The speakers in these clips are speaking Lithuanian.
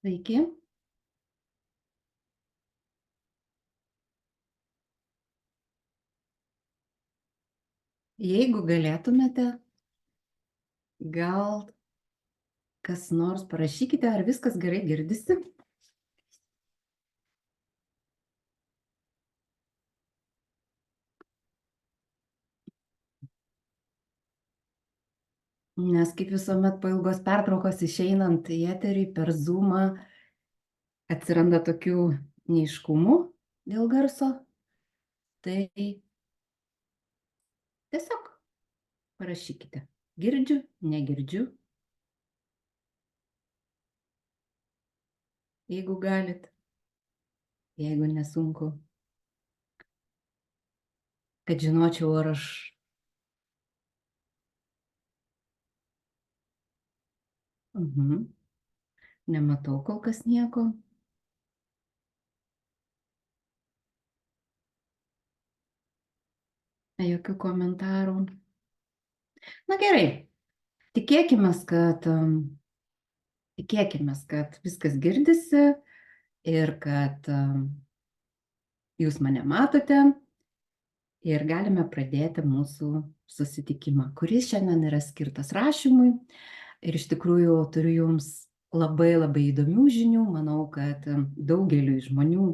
Sveiki. Jeigu galėtumėte, gal kas nors parašykite, ar viskas gerai girdisi. Nes kaip visuomet po ilgos pertraukos išeinant į eterį per Zoomą atsiranda tokių neaiškumų dėl garso. Tai tiesiog parašykite. Girdžiu, negirdžiu. Jeigu galit, jeigu nesunku. Kad žinočiau, ar aš nematau kol kas nieko. Jokių komentarų. Na gerai, tikėkime, kad viskas girdisi ir kad jūs mane matote ir galime pradėti mūsų susitikimą, kuris šiandien yra skirtas rašymui. Ir iš tikrųjų turiu jums labai įdomių žinių. Manau, kad daugeliui žmonių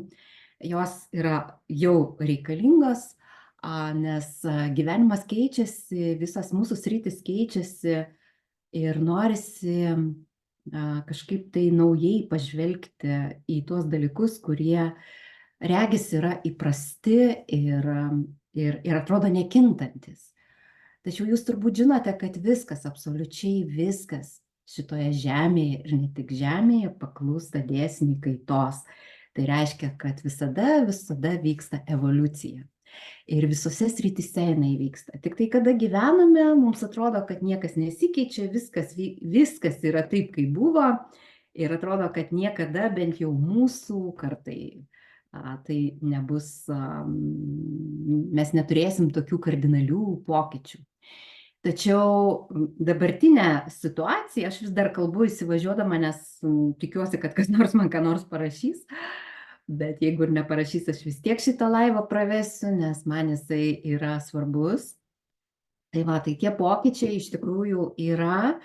jos yra jau reikalingos, nes gyvenimas keičiasi, visas mūsų sritis keičiasi ir norisi kažkaip tai naujai pažvelgti į tuos dalykus, kurie regis yra įprasti ir atrodo nekintantis. Tačiau jūs turbūt žinote, kad viskas, absoliučiai viskas šitoje žemėje ir ne tik žemėje paklūsta dėsniui kaitos. Tai reiškia, kad visada vyksta evoliucija. Ir visose srityse jinai vyksta. Tik tai, kada gyvename, mums atrodo, kad niekas nesikeičia, viskas yra taip, kaip buvo. Ir atrodo, kad niekada bent jau mūsų kartai tai nebus, mes neturėsim tokių kardinalių pokyčių. Tačiau dabartinę situaciją, aš vis dar kalbu įsivažiuodama, nes tikiuosi, kad kas nors man ką nors parašys. Bet jeigu ir neparašys, aš vis tiek šitą laivą pravesiu, nes man jisai yra svarbus. Tai tie pokyčiai iš tikrųjų yra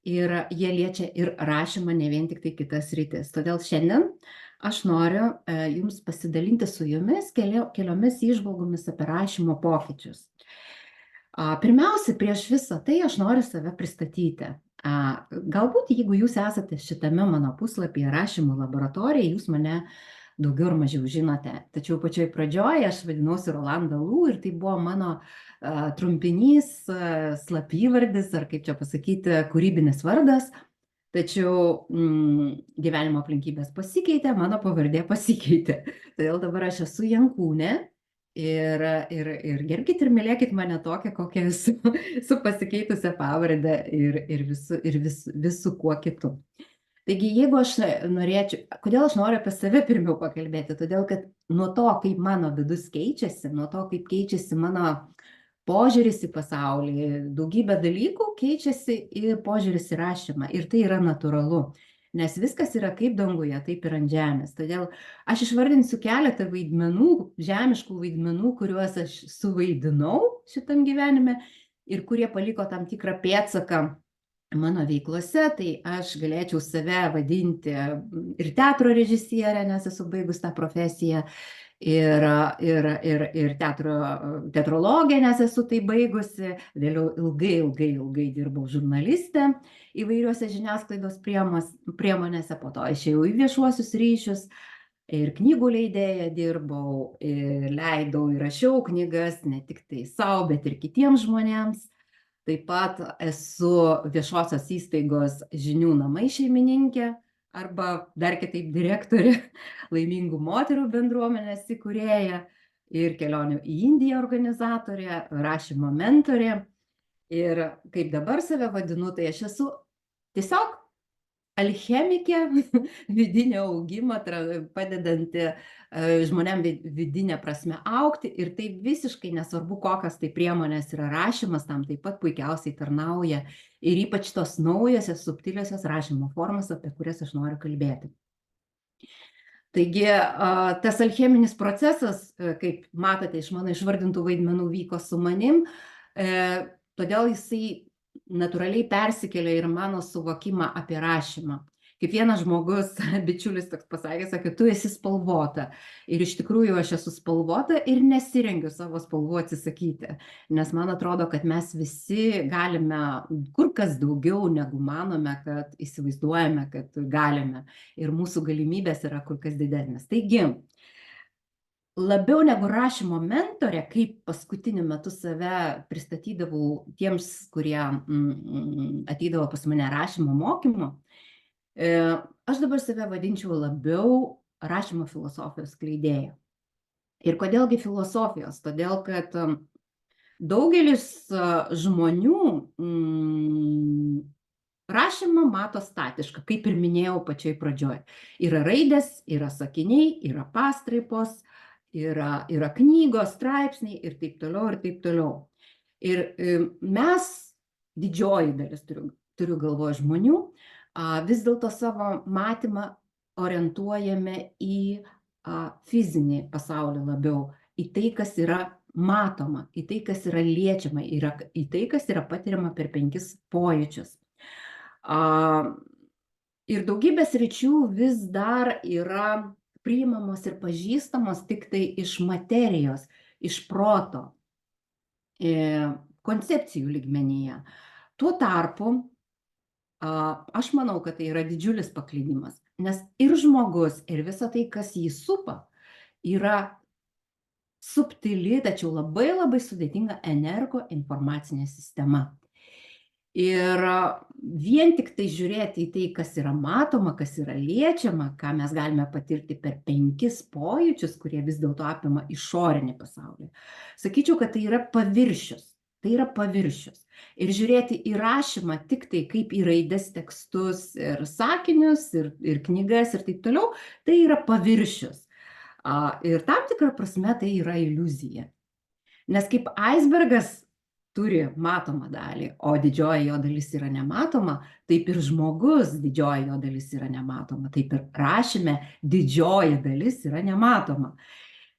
ir jie liečia ir rašymą, ne vien tik tai kitas sritis. Todėl šiandien aš noriu jums pasidalinti su jumis keliomis įžvalgomis apie rašymo pokyčius. Pirmiausia, prieš visą tai aš noriu save pristatyti. Galbūt, jeigu jūs esate šitame mano puslapyje rašymo laboratorija, jūs mane daugiau ar mažiau žinote. Tačiau pačioj pradžioje aš vadinausi Rolanda Lū ir tai buvo mano trumpinys, slapyvardis, ar kaip čia pasakyti, kūrybinis vardas. Tačiau gyvenimo aplinkybės pasikeitė, mano pavardė pasikeitė. Todėl dabar aš esu Jankūnė ir gerbkit ir mylėkit mane tokią, kokią esu, su pasikeitusią pavardę ir visu kuo kitu. Taigi, jeigu aš norėčiau, kodėl aš noriu apie save pirmiau pakalbėti? Todėl, kad nuo to, kaip mano vidus keičiasi, nuo to, kaip keičiasi mano požiūris į pasaulį, daugybė dalykų keičiasi ir požiūris į rašymą. Ir tai yra natūralu, nes viskas yra kaip danguje, taip ir ant žemės. Todėl aš išvardinsiu keletą vaidmenų, žemiškų vaidmenų, kuriuos aš suvaidinau šitam gyvenime ir kurie paliko tam tikrą pėdsaką mano veiklose. Tai aš galėčiau save vadinti ir teatro režisierė, nes esu baigus tą profesiją, ir teatrologė, nes esu tai baigusi. Vėliau ilgai dirbau žurnalistė įvairiuose žiniasklaidos priemonėse, po to išėjau į viešuosius ryšius ir knygų leidėja dirbau, ir leidau, ir rašiau knygas ne tik tai savo, bet ir kitiems žmonėms. Taip pat esu viešosios įstaigos Žinių namai šeimininkė arba dar kitaip direktorė, Laimingų moterų bendruomenės įkūrėja ir kelionių į Indiją organizatorė, rašymo mentorė. Ir kaip dabar save vadinu, tai aš esu tiesiog alchemikė, vidinio augimo, padedanti žmonėm vidinę prasme augti, ir tai visiškai nesvarbu, kokios tai priemonės yra rašymas, tam taip pat puikiausiai tarnauja ir ypač tos naujosios subtiliosios rašymo formos, apie kurias aš noriu kalbėti. Taigi tas alcheminis procesas, kaip matote iš mano išvardintų vaidmenų, vyko su manim, todėl jisai natūraliai persikėlė ir mano suvokimą apie rašymą. Kaip vienas žmogus, bičiulis toks pasakė, sakė, tu esi spalvota. Ir iš tikrųjų aš esu spalvota ir nesirengiu savo spalvų atsisakyti. Nes man atrodo, kad mes visi galime kur kas daugiau, negu manome, kad įsivaizduojame, kad galime. Ir mūsų galimybės yra kur kas didesnės. Taigi, labiau negu rašymo mentorė, kaip paskutiniu metu save pristatydavau tiems, kurie ateidavo pas mane rašymo mokymo, aš dabar save vadinčiau labiau rašymo filosofijos skleidėja. Ir kodėlgi filosofijos? Todėl, kad daugelis žmonių rašymą mato statišką, kaip ir minėjau pačioj pradžioj. Yra raidės, yra sakiniai, yra pastraipos, yra knygos, straipsniai ir taip toliau, ir taip toliau. Ir mes, didžioji dalis, turiu galvoje žmonių, vis dėlto savo matymą orientuojame į fizinį pasaulį labiau, į tai, kas yra matoma, į tai, kas yra liečiama, į tai, kas yra patiriama per 5 pojūčius. Ir daugybės sričių vis dar yra priimamos ir pažįstamos tik tai iš materijos, iš proto, koncepcijų lygmenyje. Tuo tarpu, aš manau, kad tai yra didžiulis paklydimas, nes ir žmogus, ir visa tai, kas jį supa, yra subtili, tačiau labai labai sudėtinga energoinformacinė sistema. Ir vien tik tai žiūrėti į tai, kas yra matoma, kas yra liečiama, ką mes galime patirti per 5 pojūčius, kurie vis dėlto apima išorinį pasaulį. Sakyčiau, kad tai yra paviršius. Tai yra paviršius. Ir žiūrėti į rašymą tik tai kaip į raides, tekstus ir sakinius, ir knygas ir taip toliau, tai yra paviršius. Ir tam tikrą prasme tai yra iliuzija. Nes kaip aisbergas turi matomą dalį, o didžioji jo dalis yra nematoma, taip ir žmogus didžioji jo dalis yra nematoma, taip ir rašyme didžioji dalis yra nematoma.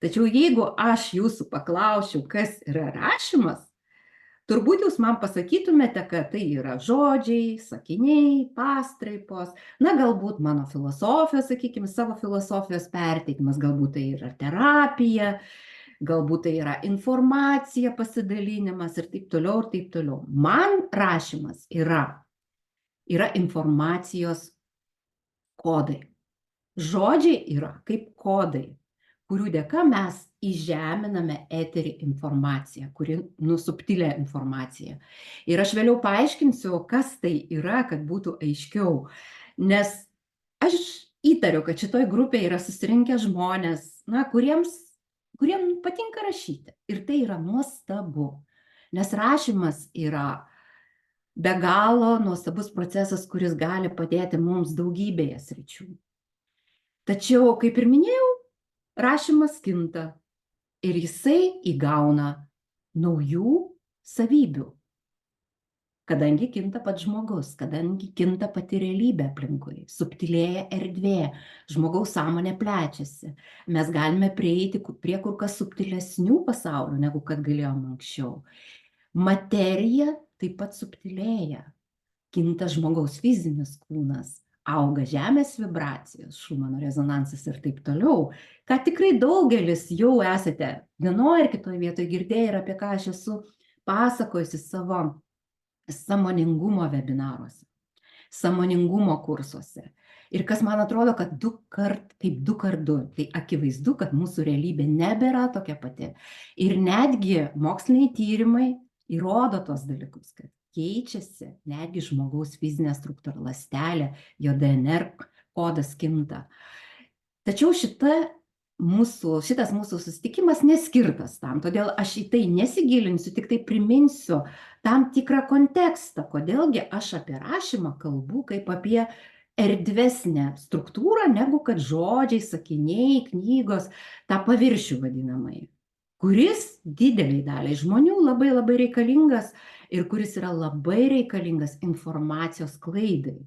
Tačiau jeigu aš jūsų paklausčiau, kas yra rašymas, turbūt jūs man pasakytumėte, kad tai yra žodžiai, sakiniai, pastraipos, na galbūt mano filosofijos, sakykime, savo filosofijos perteikimas, galbūt tai yra terapija, galbūt tai yra informacija, pasidalinimas ir taip toliau, ir taip toliau. Man rašymas yra informacijos kodai. Žodžiai yra kaip kodai, kurių dėka mes įžeminame eterį informaciją, kuri subtilę informaciją. Ir aš vėliau paaiškinsiu, kas tai yra, kad būtų aiškiau. Nes aš įtariu, kad šitoj grupėje yra susirinkę žmonės, kuriems patinka rašyti. Ir tai yra nuostabu. Nes rašymas yra be galo nuostabus procesas, kuris gali padėti mums daugybėje sričių. Tačiau, kaip ir minėjau, rašymas kinta ir jisai įgauna naujų savybių. Kadangi kinta pats žmogus, kadangi kinta pati realybė aplinkui, subtilėja erdvė, žmogaus sąmonė plečiasi. Mes galime prieiti prie kur kas subtilesnių pasaulių, negu kad galėjome anksčiau. Materija taip pat subtilėja. Kinta žmogaus fizinis kūnas, auga žemės vibracijos, Šumano rezonansas ir taip toliau, ką tikrai daugelis jau esate vienoje ar kitoje vietoje girdėję ir apie ką aš esu pasakojusi savo sąmoningumo webinaruose, sąmoningumo kursuose. Ir kas man atrodo, kad 2x2, tai akivaizdu, kad mūsų realybė nebėra tokia pati. Ir netgi moksliniai tyrimai įrodo tos dalykus, kad keičiasi netgi žmogaus fizinė struktūra, ląstelė, jo DNR kodas kinta. Tačiau šitas mūsų susitikimas neskirtas tam, todėl aš į tai nesigilinsiu, tik tai priminsiu tam tikrą kontekstą, kodėlgi aš apie rašymą kalbu kaip apie erdvesnę struktūrą, negu kad žodžiai, sakiniai, knygos, tą paviršių vadinamai, kuris dideliai daliai žmonių labai labai reikalingas ir kuris yra labai reikalingas informacijos klaidai.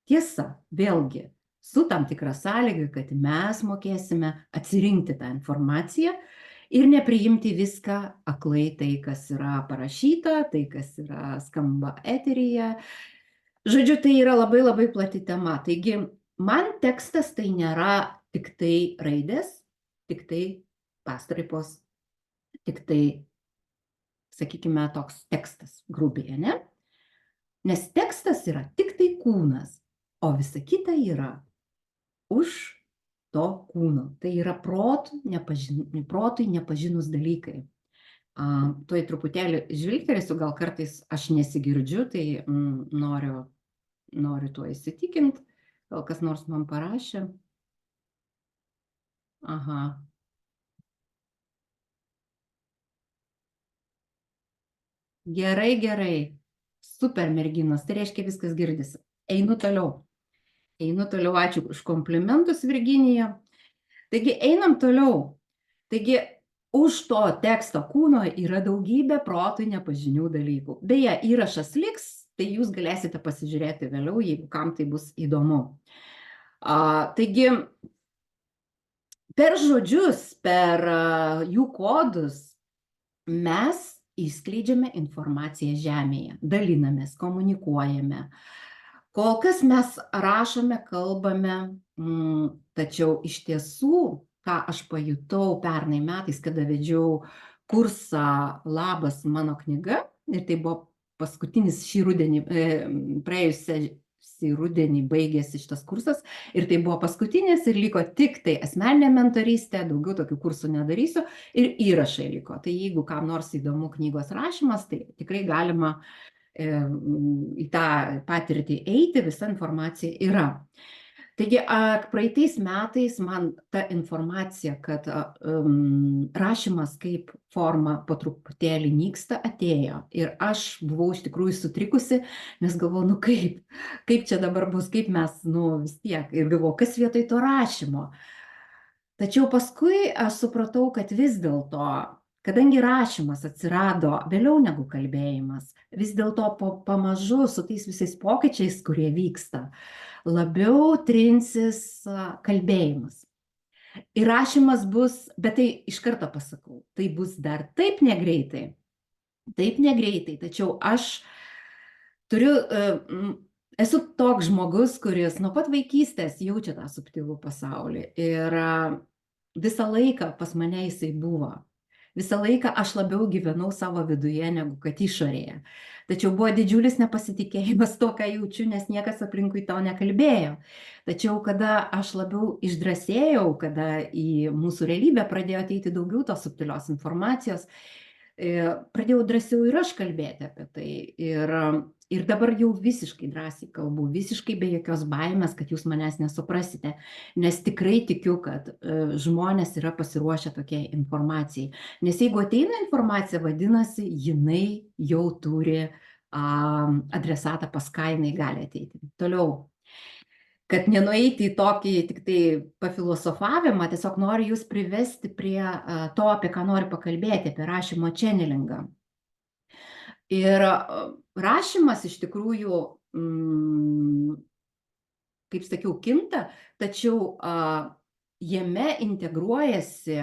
Tiesa, vėlgi, su tam tikra sąlyga, kad mes mokėsime atsirinkti tą informaciją ir nepriimti viską aklai tai, kas yra parašyta, tai, kas yra skamba eteryje. Žodžiu, tai yra labai labai plati tema. Taigi, man tekstas tai nėra tik tai raidės, tik tai pastraipos, tik tai, sakykime, toks tekstas, grubiai, ne? Nes tekstas yra tik tai kūnas, o visa kita yra už to kūno. Tai yra protui nepažinus dalykai. Tuoj truputėlį žvilgterėsiu, gal kartais aš nesigirdžiu, tai noriu tuo įsitikinti. Gal kas nors man parašė. Aha. Gerai, gerai. Super merginos, tai reiškia viskas girdisi. Einu toliau. Ačiū už komplimentus, Virginija. Taigi, einam toliau. Taigi, už to teksto kūno yra daugybė protui nepažinių dalykų. Beje, įrašas liks, tai jūs galėsite pasižiūrėti vėliau, jeigu kam tai bus įdomu. Taigi, per žodžius, per jų kodus mes įskleidžiame informaciją žemėje, dalinamės, komunikuojame. Kol kas mes rašome, kalbame, tačiau iš tiesų, ką aš pajutau pernai metais, kada vedžiau kursą Labas mano knyga, ir tai buvo paskutinis šį rudenį, praėjusį rudenį baigėsi šitas kursas, ir tai buvo paskutinis, ir liko tik tai asmeninė mentorystė, daugiau tokių kursų nedarysiu, ir įrašai liko. Tai jeigu kam nors įdomu knygos rašymas, tai tikrai galima į tą patirtį eiti, visa informacija yra. Taigi, praeitais metais man ta informacija, kad rašymas kaip forma po truputėlį nyksta, atėjo. Ir aš buvau iš tikrųjų sutrikusi, nes galvoju, kaip čia dabar bus, kaip mes, vis tiek. Ir galvoju, kas vietoj to rašymo. Tačiau paskui aš supratau, kad vis dėlto, kadangi rašymas atsirado vėliau negu kalbėjimas, vis dėlto pamažu su tais visais pokyčiais, kurie vyksta, labiau trinsis kalbėjimas. Ir rašymas bus, bet tai iš karto pasakau, tai bus dar taip negreitai, tačiau aš esu toks žmogus, kuris nuo pat vaikystės jaučia tą subtilų pasaulį. Ir visą laiką pas mane jisai buvo. Visą laiką aš labiau gyvenau savo viduje negu kad išorėje. Tačiau buvo didžiulis nepasitikėjimas to, ką jaučiu, nes niekas aplinkui to nekalbėjo. Tačiau kada aš labiau išdrąsėjau, kada į mūsų realybę pradėjo ateiti daugiau tos subtilios informacijos, pradėjau drąsiau ir aš kalbėti apie tai. Ir dabar jau visiškai drąsiai kalbu, visiškai be jokios baimės, kad jūs manęs nesuprasite, nes tikrai tikiu, kad žmonės yra pasiruošę tokiai informacijai. Nes jeigu ateina informacija, vadinasi, jinai jau turi adresatą, pas ką jinai gali ateiti. Toliau, kad nenueiti į tokį tik tai pafilosofavimą, tiesiog noriu jūs privesti prie to, apie ką noriu pakalbėti, apie rašymo čenelingą. Ir rašymas iš tikrųjų, kaip sakiau, kinta, tačiau jame integruojasi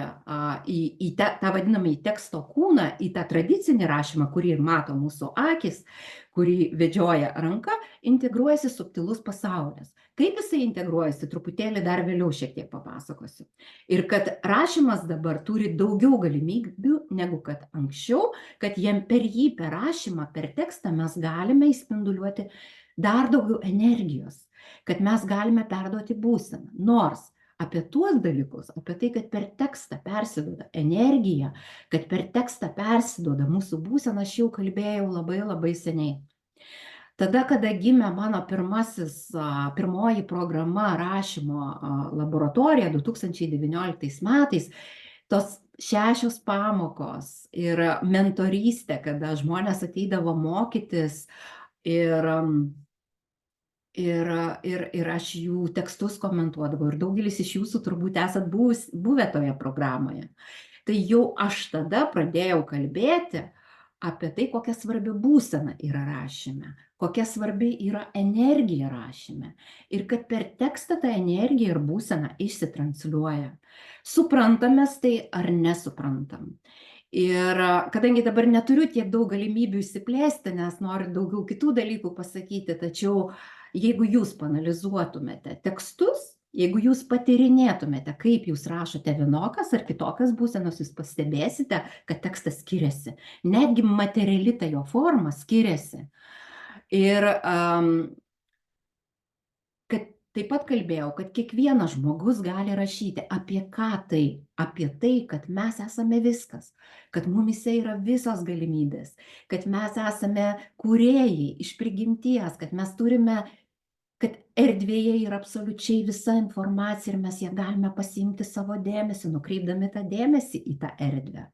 į tą vadinamą teksto kūną, į tą tradicinį rašymą, kurį mato mūsų akis, kurį vedžioja ranka, integruojasi subtilus pasaulis. Kaip jisai integruojasi, truputėlį dar vėliau šiek tiek papasakosiu. Ir kad rašymas dabar turi daugiau galimybių negu kad anksčiau, kad per jį, per rašymą, per tekstą mes galime įspinduliuoti dar daugiau energijos, kad mes galime perduoti būseną. Nors apie tuos dalykus, apie tai, kad per tekstą persiduoda energija, kad per tekstą persiduoda mūsų būsena, aš jau kalbėjau labai labai seniai. Tada, kada gimė mano pirmoji programa rašymo laboratorija 2019 metais, tos 6 pamokos ir mentorystė, kada žmonės ateidavo mokytis ir aš jų tekstus komentuodavau, ir daugelis iš jūsų turbūt esat buvę toje programoje. Tai jau aš tada pradėjau kalbėti apie tai, kokia svarbi būsena yra rašyme, kokia svarbi yra energija rašyme ir kad per tekstą ta energija ir būsena išsitransliuoja. Suprantam mes tai ar nesuprantam. Ir kadangi dabar neturiu tiek daug galimybių išsiplėsti, nes noriu daugiau kitų dalykų pasakyti, tačiau jeigu jūs paanalizuotumėte tekstus, jeigu jūs patyrinėtumėte, kaip jūs rašote vienokias ar kitokias būsenas, jūs pastebėsite, kad tekstas skiriasi. Netgi materiali ta jo forma skiriasi. Ir kad taip pat kalbėjau, kad kiekvienas žmogus gali rašyti. Apie ką tai? Apie tai, kad mes esame viskas, kad mumise yra visos galimybės, kad mes esame kūrėjai iš prigimties, kad mes turime, kad erdvėje yra absoliučiai visa informacija ir mes ją galime pasiimti savo dėmesį, nukreipdami tą dėmesį į tą erdvę.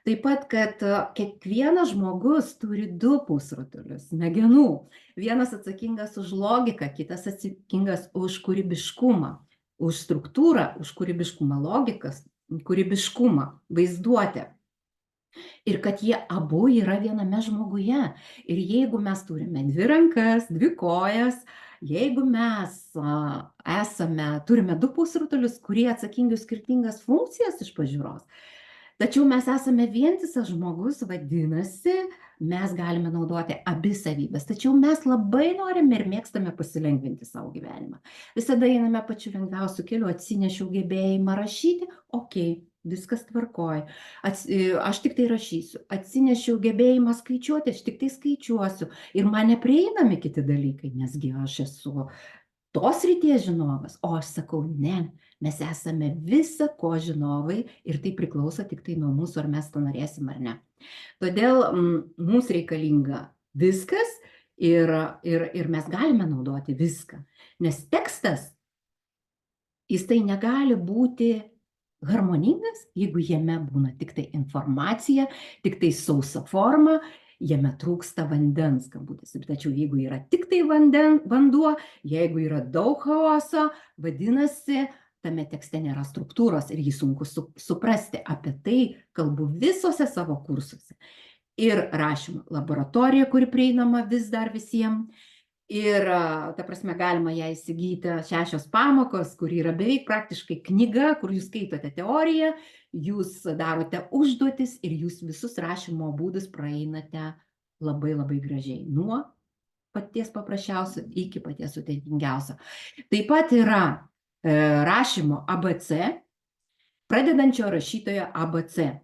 Taip pat, kad kiekvienas žmogus turi du pusrutulius smegenų. Vienas atsakingas už logiką, kitas atsakingas už kūrybiškumą, už struktūrą, už kūrybiškumą, logikas, kūrybiškumą, vaizduotę. Ir kad jie abu yra viename žmoguje. Ir jeigu mes turime dvi rankas, dvi kojas, jeigu mes turime du pusrutulius, kurie atsakingi už skirtingas funkcijas iš pažiūros, tačiau mes esame vientisas žmogus, vadinasi, mes galime naudoti abi savybės. Tačiau mes labai norime ir mėgstame pasilengvinti savo gyvenimą. Visada einame pačiu lengviausiu keliu, atsinešiau gebėjimą rašyti, okei, viskas tvarkoj. Aš tik tai rašysiu. Atsinešiau gebėjimą skaičiuoti, aš tik tai skaičiuosiu. Ir man neprieinami kiti dalykai, nesgi aš esu tos ryties žinovas, o aš sakau, ne, mes esame visa ko žinovai ir tai priklauso tik tai nuo mūsų, ar mes to norėsim ar ne. Todėl mums reikalinga viskas ir mes galime naudoti viską, nes tekstas, jis tai negali būti harmoningas, jeigu jame būna tik tai informacija, tik tai sausa forma, jame trūksta vandens, kabutėse. Tačiau jeigu yra tik tai vanduo, jeigu yra daug chaoso, vadinasi, tame tekste nėra struktūros ir jį sunku suprasti. Apie tai kalbu visose savo kursuose. Ir rašymo laboratorija, kuri prieinama vis dar visiems. Ir, ta prasme, galima ją įsigyti 6 pamokos, kur yra beveik praktiškai knyga, kur jūs skaitote teoriją, jūs darote užduotis ir jūs visus rašymo būdus praeinate labai labai gražiai. Nuo paties paprasčiausio iki paties sudėtingiausio. Taip pat yra rašymo ABC, pradedančio rašytojo ABC.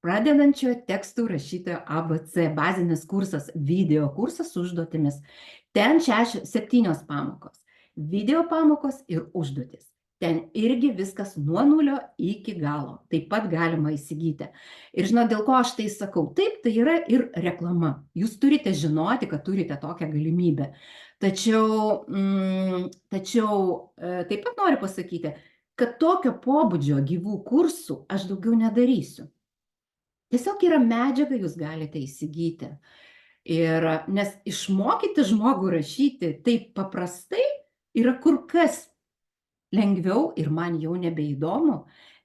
Pradedančio tekstų rašytojo ABC, bazinis kursas, video kursas su užduotimis. Ten 7 pamokos, video pamokos ir užduotis. Ten irgi viskas nuo 0 iki galo. Taip pat galima įsigyti. Ir žinot, dėl ko aš tai sakau? Taip, tai yra ir reklama. Jūs turite žinoti, kad turite tokią galimybę. Tačiau taip pat noriu pasakyti, kad tokio pobūdžio gyvų kursų aš daugiau nedarysiu. Tiesiog yra medžiaga, jūs galite įsigyti. Nes išmokyti žmogų rašyti taip paprastai yra kur kas lengviau ir man jau nebeįdomu,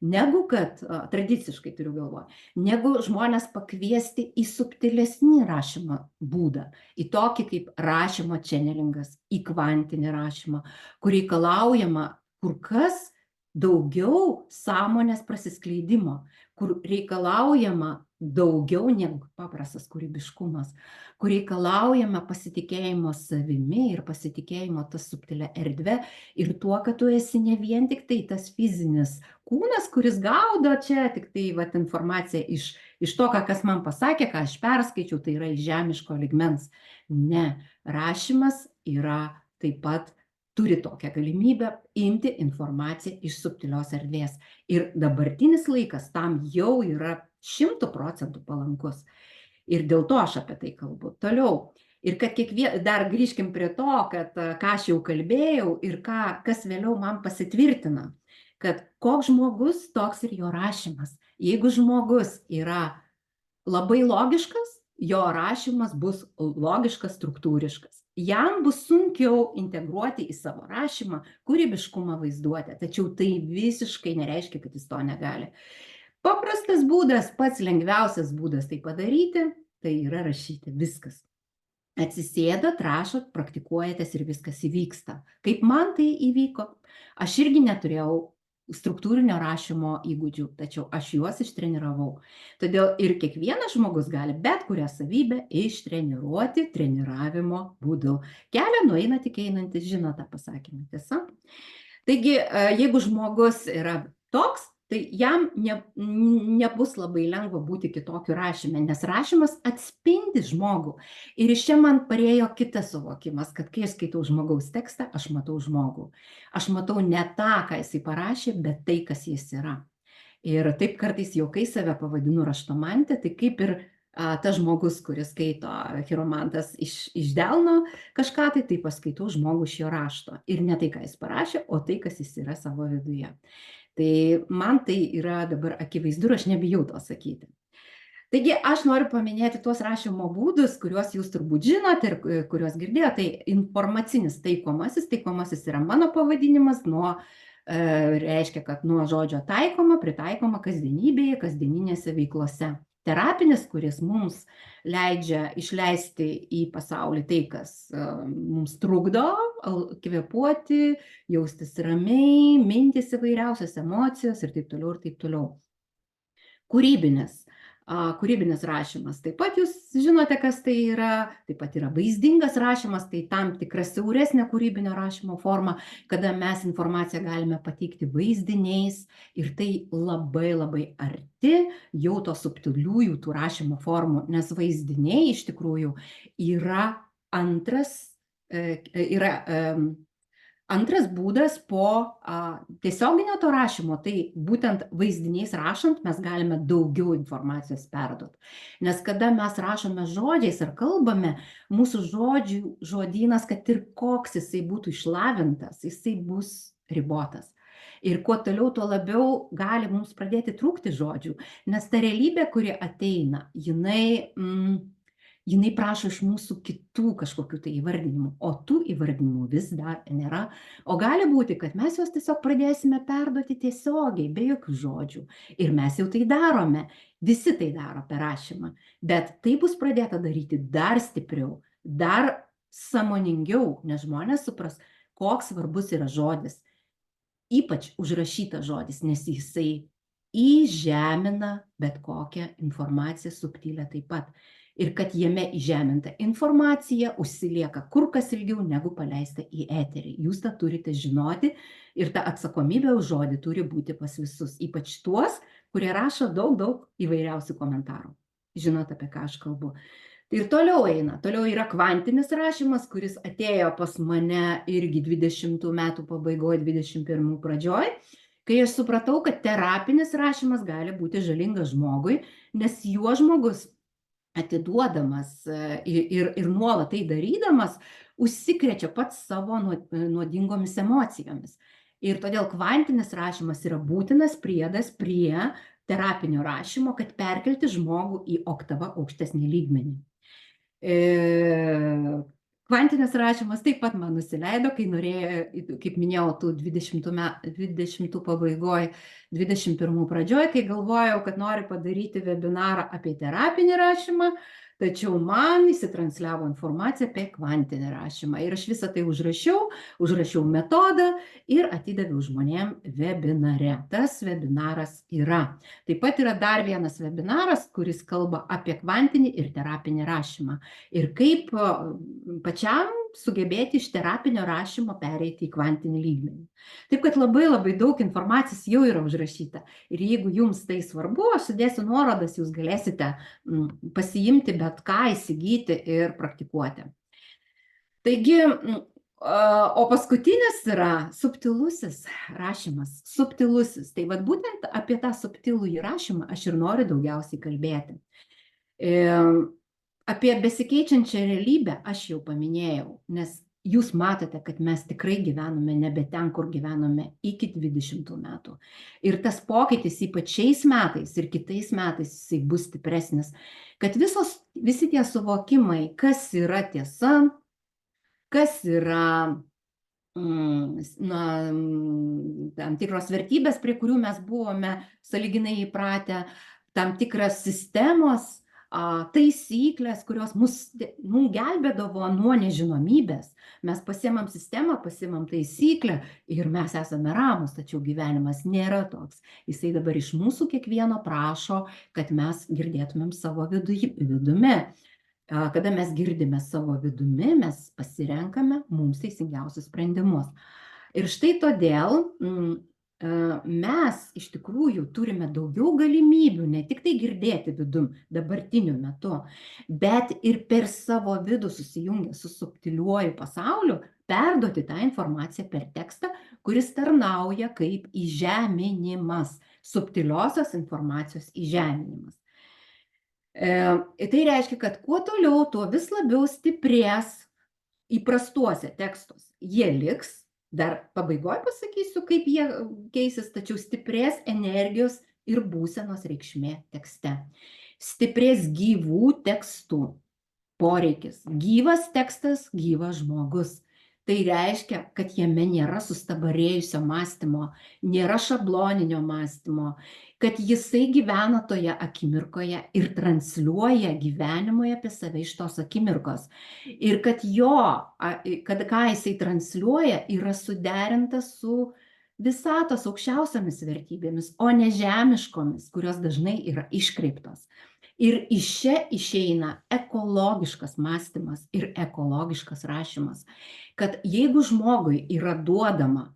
negu kad, tradiciškai turiu galvoje, negu žmonės pakviesti į subtilesnį rašymo būdą, į tokį kaip rašymo čenelingas, į kvantinį rašymą, kur reikalaujama kur kas daugiau sąmonės prasiskleidimo, kur reikalaujama daugiau negu paprastas kūrybiškumas, kur reikalaujama pasitikėjimo savimi ir pasitikėjimo tas subtilia erdve ir tuo, kad tu esi ne vien tik tai tas fizinis kūnas, kuris gaudo čia tik tai informaciją iš to, kas man pasakė, ką aš perskaičiau, tai yra iš žemiško lygmens. Ne, rašymas yra taip pat turi tokią galimybę imti informaciją iš subtilios erdvės. Ir dabartinis laikas tam jau yra 100% palankus. Ir dėl to aš apie tai kalbu. Toliau. Ir kad dar grįžkim prie to, kad ką aš jau kalbėjau ir kas vėliau man pasitvirtina, kad koks žmogus, toks ir jo rašymas. Jeigu žmogus yra labai logiškas, jo rašymas bus logiškas, struktūriškas. Jam bus sunkiau integruoti į savo rašymą kūrybiškumą, vaizduotę, tačiau tai visiškai nereiškia, kad jis to negali. Paprastas būdas, pats lengviausias būdas tai padaryti, tai yra rašyti, viskas. Atsisėdat, rašot, praktikuojatės ir viskas įvyksta. Kaip man tai įvyko? Aš irgi neturėjau struktūrinio rašymo įgūdžių, tačiau aš juos ištreniravau. Todėl ir kiekvienas žmogus gali bet kurią savybę ištreniruoti treniravimo būdu. Kelią nueina tik einantis, žino tą pasakymą, tiesa? Taigi, jeigu žmogus yra toks, tai jam nebus labai lengva būti kitokiu rašyme, nes rašymas atspindi žmogų. Ir iš čia man parėjo kitas suvokimas, kad kai aš skaitau žmogaus tekstą, aš matau žmogų. Aš matau ne tą, ką jisai parašė, bet tai, kas jis yra. Ir taip kartais juokai save pavadinu raštomantė, tai kaip ir tas žmogus, kuris skaito chiromantas iš delno kažką, tai paskaitau žmogų iš jo rašto. Ir ne tai, ką jis parašė, o tai, kas jis yra savo viduje. Tai man tai yra dabar akivaizdu ir aš nebijau to sakyti. Taigi aš noriu paminėti tuos rašymo būdus, kuriuos jūs turbūt žinot ir kuriuos girdėjote. Tai informacinis taikomasis. Taikomasis yra mano pavadinimas, reiškia, kad nuo žodžio taikoma, pritaikoma kasdienybėje, kasdieninėse veiklose. Terapinis, kuris mums leidžia išleisti į pasaulį tai, kas mums trukdo kvėpuoti, jaustis ramiai, mintis įvairiausios emocijos ir taip toliau ir taip toliau. Kūrybinis rašymas. Taip pat jūs žinote, kas tai yra. Taip pat yra vaizdingas rašymas, tai tam tikra siauresnė kūrybinio rašymo forma, kada mes informaciją galime pateikti vaizdiniais ir tai labai labai arti jau to subtiliųjų tų rašymo formų, nes vaizdiniai iš tikrųjų yra antras būdas po tiesioginio to rašymo, tai būtent vaizdiniais rašant mes galime daugiau informacijos perduoti. Nes kada mes rašome žodžiais ar kalbame, mūsų žodynas, kad ir koks jisai būtų išlavintas, jisai bus ribotas. Ir kuo toliau, tuo labiau gali mums pradėti trūkti žodžių, nes ta realybė, kuri ateina, jinai prašo iš mūsų kitų kažkokių tai įvardinimų, o tų įvardinimų vis dar nėra. O gali būti, kad mes juos tiesiog pradėsime perduoti tiesiogiai, be jokių žodžių. Ir mes jau tai darome, visi tai daro per rašymą. Bet tai bus pradėta daryti dar stipriau, dar sąmoningiau, nes žmonės supras, koks svarbus yra žodis. Ypač užrašytas žodis, nes jisai įžemina bet kokią informaciją subtilę taip pat. Ir kad jame įžeminta informacija užsilieka kur kas ilgiau negu paleista į eterį. Jūs tą turite žinoti ir ta atsakomybė už žodį turi būti pas visus, ypač tuos, kurie rašo daug įvairiausių komentarų. Žinot, apie ką aš kalbu. Ir toliau yra kvantinis rašymas, kuris atėjo pas mane irgi 20 metų pabaigoje, 21 pradžioj, kai aš supratau, kad terapinis rašymas gali būti žalingas žmogui, nes juo žmogus atiduodamas ir nuolat tai darydamas, užsikrečia pats savo nuodingomis emocijomis. Ir todėl kvantinis rašymas yra būtinas priedas prie terapinio rašymo, kad perkelti žmogų į oktavą aukštesnį lygmenį. Kvantinis rašymas taip pat man nusileido, kai norėjau, kaip minėjau, tų 20 pabaigoje, 21 pradžioje, kai galvojau, kad noriu padaryti webinarą apie terapinį rašymą, tačiau man įsitransliavo informacija apie kvantinį rašymą. Ir aš visą tai užrašiau metodą ir atidaviau žmonėm webinare. Tas webinaras yra. Taip pat yra dar vienas webinaras, kuris kalba apie kvantinį ir terapinį rašymą. Ir kaip pačiam sugebėti iš terapinio rašymo pereiti į kvantinį lygmenį. Taip kad labai daug informacijos jau yra užrašyta. Ir jeigu jums tai svarbu, aš sudėsiu nuorodas, jūs galėsite pasiimti bet ką, įsigyti ir praktikuoti. Taigi, o paskutinis yra subtilusis rašymas. Subtilusis. Tai vat būtent apie tą subtilų įrašymą aš ir noriu daugiausiai kalbėti. Apie besikeičiančią realybę aš jau paminėjau, nes jūs matote, kad mes tikrai gyvename nebe ten, kur gyvenome iki 20 metų. Ir tas pokytis ypač šiais metais ir kitais metais jisai bus stipresnis, kad visi tie suvokimai, kas yra tiesa, kas yra tam tikros vertybės, prie kurių mes buvome sąlyginai įpratę, tam tikras sistemos, taisyklės, kurios mus gelbėdavo nuo nežinomybės. Mes pasiemam sistemą, pasiemam taisyklę ir mes esame ramus, tačiau gyvenimas nėra toks. Jisai dabar iš mūsų kiekvieno prašo, kad mes girdėtumėm savo vidumi. Kada mes girdime savo vidumi, mes pasirenkame mums teisingiausius sprendimus. Ir štai todėl mes iš tikrųjų turime daugiau galimybių ne tik tai girdėti vidum dabartiniu metu, bet ir per savo vidų susijungę su subtiliuoju pasauliu perduoti tą informaciją per tekstą, kuris tarnauja kaip įžeminimas, subtiliosios informacijos įžeminimas. Tai reiškia, kad kuo toliau, tuo vis labiau stiprės įprastuose tekstuose. Jie liks, dar pabaigoje pasakysiu, kaip jie keisis, tačiau stiprės energijos ir būsenos reikšmė tekste. Stiprės gyvų tekstų poreikis. Gyvas tekstas, gyvas žmogus. Tai reiškia, kad jame nėra sustabarėjusio mąstymo, nėra šabloninio mąstymo, kad jisai gyvena toje akimirkoje ir transliuoja gyvenimui apie save iš tos akimirkos. Ir kad ką jisai transliuoja, yra suderinta su visatos aukščiausiamis vertybėmis, o ne žemiškomis, kurios dažnai yra iškreiptos. Ir iš čia išeina ekologiškas mąstymas ir ekologiškas rašymas, kad jeigu žmogui yra duodama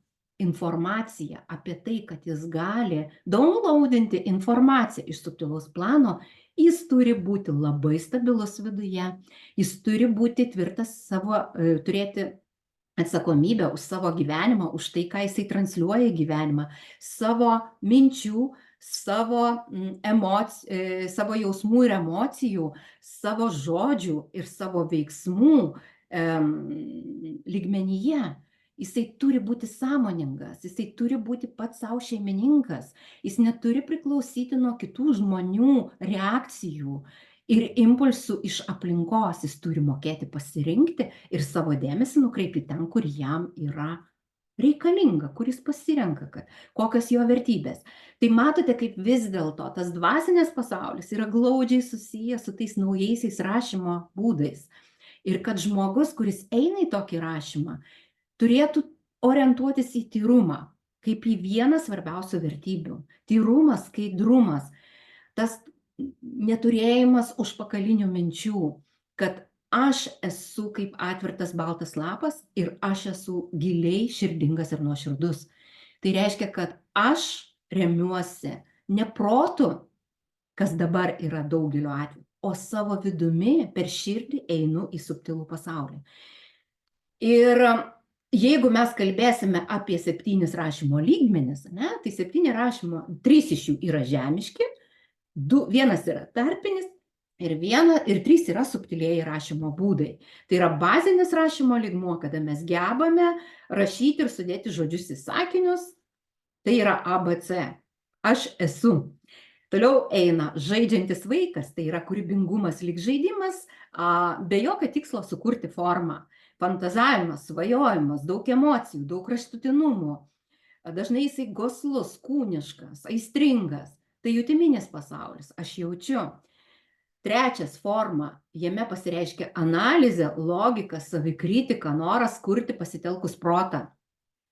informacija apie tai, kad jis gali downloadinti informaciją iš subtilaus plano, jis turi būti labai stabilus viduje, jis turi būti tvirtas turėti atsakomybę už savo gyvenimą, už tai, ką jisai transliuoja į gyvenimą, savo minčių, savo jausmų ir emocijų, savo žodžių ir savo veiksmų lygmenyje. Jisai turi būti sąmoningas, jisai turi būti pats savo šeimininkas, jis neturi priklausyti nuo kitų žmonių reakcijų ir impulsų iš aplinkos. Jis turi mokėti pasirinkti ir savo dėmesį nukreipti ten, kur jam yra reikalinga, kuris pasirenka, kokios jo vertybės. Tai matote, kaip vis dėlto tas dvasinės pasaulis yra glaudžiai susijęs su tais naujaisiais rašymo būdais. Ir kad žmogus, kuris eina į tokį rašymą, turėtų orientuotis į tyrumą, kaip į vieną svarbiausių vertybių. Tyrumas, skaidrumas, tas neturėjimas užpakalinių minčių, kad aš esu kaip atvirtas baltas lapas ir aš esu giliai širdingas ir nuoširdus. Tai reiškia, kad aš remiuosi ne protu, kas dabar yra daugelio atveju, o savo vidumi per širdį einu į subtilų pasaulį. Ir jeigu mes kalbėsime apie 7 rašymo lygmenis, tai 7 rašymo, 3 iš jų yra žemiški, 1 yra tarpinis, ir 3 yra subtilieji rašymo būdai. Tai yra bazinis rašymo lygmuo, kada mes gebame rašyti ir sudėti žodžius į sakinius. Tai yra ABC. Aš esu. Toliau eina žaidžiantis vaikas, tai yra kūrybingumas lyg žaidimas, be jokio tikslo sukurti formą. Fantazavimas, svajojimas, daug emocijų, daug kraštutinumų. Dažnai jisai goslus, kūniškas, aistringas. Tai jutiminis pasaulis, aš jaučiu. 3 forma, jame pasireiškia analizė, logika, savikritika, noras kurti pasitelkus protą.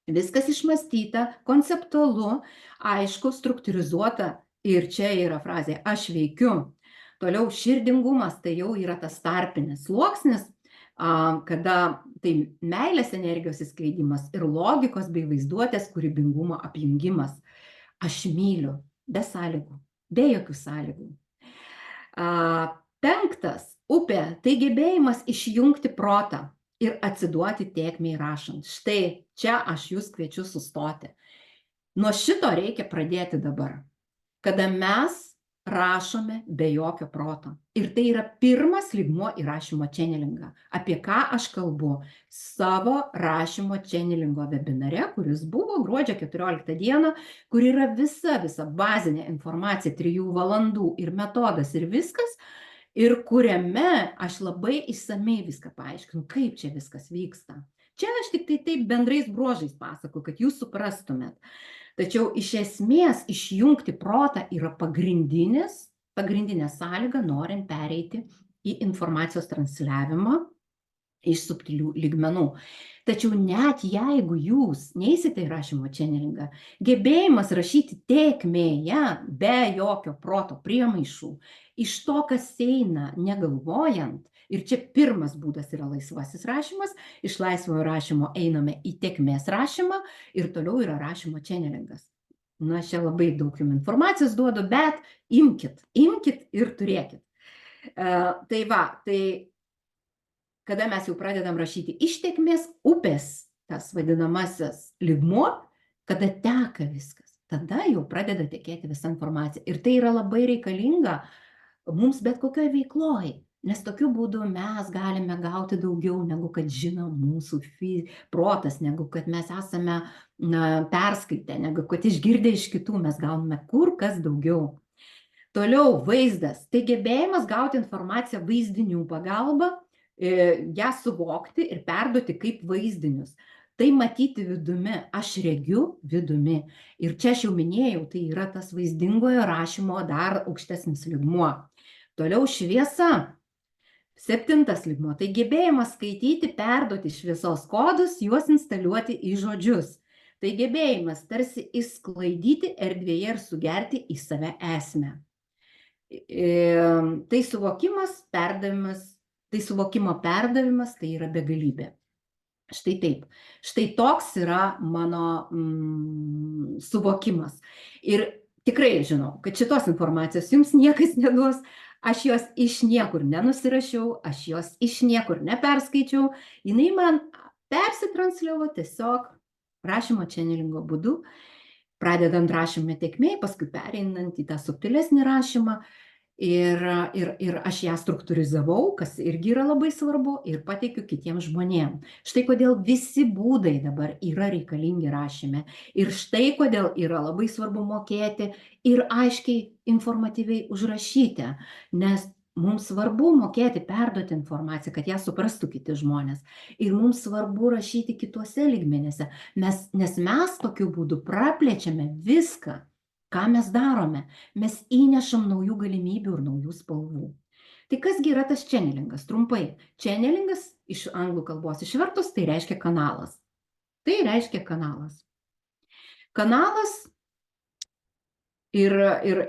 Viskas išmąstyta, konceptualu, aišku, struktūrizuota ir čia yra frazė aš veikiu. Toliau širdingumas, tai jau yra tas tarpinis sluoksnis, kada tai meilės energijos įskleidimas ir logikos bei vaizduotės kūrybingumo apjungimas. Aš myliu, be sąlygų, be jokių sąlygų. 5, upė, tai gebėjimas išjungti protą ir atsiduoti tėkmei rašant. Štai čia aš jūs kviečiu sustoti. Nuo šito reikia pradėti dabar, kada mes rašome be jokio proto. Ir tai yra pirmas lygmuo į rašymo čenelingą. Apie ką aš kalbu savo rašymo čenelingo webinare, kuris buvo gruodžio 14 dieną, kur yra visa bazinė informacija, 3 valandų ir metodas ir viskas, ir kuriame aš labai išsamei viską paaiškinu, kaip čia viskas vyksta. Čia aš tik tai taip bendrais bruožais pasakoju, kad jūs suprastumėt. Tačiau iš esmės išjungti protą yra pagrindinis pagrindinė sąlyga norint pereiti į informacijos transliavimą iš subtilių lygmenų. Tačiau net jeigu jūs neisite į rašymo čenelingą, gebėjimas rašyti tėkmėje be jokio proto priemaišų, iš to, kas eina negalvojant, ir čia pirmas būdas yra laisvasis rašymas, iš laisvojo rašymo einame į tėkmės rašymą ir toliau yra rašymo čenelingas. Na, čia labai daug jums informacijos duodu, bet imkit ir turėkit. Tai va, tai kada mes jau pradedam rašyti iš tėkmės upės, tas vadinamasis lygmuo, kada teka viskas, tada jau pradeda tekėti visa informacija. Ir tai yra labai reikalinga mums bet kokioje veikloje, nes tokiu būdu mes galime gauti daugiau, negu kad žino mūsų protas, negu kad mes esame perskaitę, negu kad išgirdę iš kitų, mes gauname kur kas daugiau. Toliau vaizdas. Tai gebėjimas gauti informaciją vaizdinių pagalba, ją suvokti ir perduoti kaip vaizdinius. Tai matyti vidumi, aš regiu vidumi. Ir čia aš jau minėjau, tai yra tas vaizdingojo rašymo dar aukštesnis lygmuo. Toliau šviesa. 7 lygmuo. Tai gebėjimas skaityti, perduoti šviesos kodus, juos instaliuoti į žodžius. Tai gebėjimas tarsi išsklaidyti erdvėje ir sugerti į save esmę. Tai suvokimas, perdavimas, tai suvokimo perdavimas, tai yra begalybė. Štai taip. Štai toks yra mano suvokimas. Ir tikrai žinau, kad šitos informacijos jums niekas neduos. Aš jos iš niekur nenusirašiau, aš jos iš niekur neperskaičiau. Jinai man persitransliavo tiesiog rašymo čenelingo būdu, pradedant rašymą tėkmėj, paskui pereinant į tą subtilesnį rašymą. Ir aš ją struktūrizavau, kas irgi yra labai svarbu, ir pateikiu kitiems žmonėms. Štai kodėl visi būdai dabar yra reikalingi rašyme. Ir štai kodėl yra labai svarbu mokėti ir aiškiai informatyviai užrašyti, nes mums svarbu mokėti perduoti informaciją, kad ją suprastų kiti žmonės. Ir mums svarbu rašyti kituose lygmenėse, nes mes tokiu būdu praplečiame viską. Ką mes darome? Mes įnešam naujų galimybių ir naujų spalvų. Tai kasgi yra tas čenelingas? Trumpai. Čenelingas iš anglų kalbos išvertus tai reiškia kanalas. Tai reiškia kanalas. Kanalas ir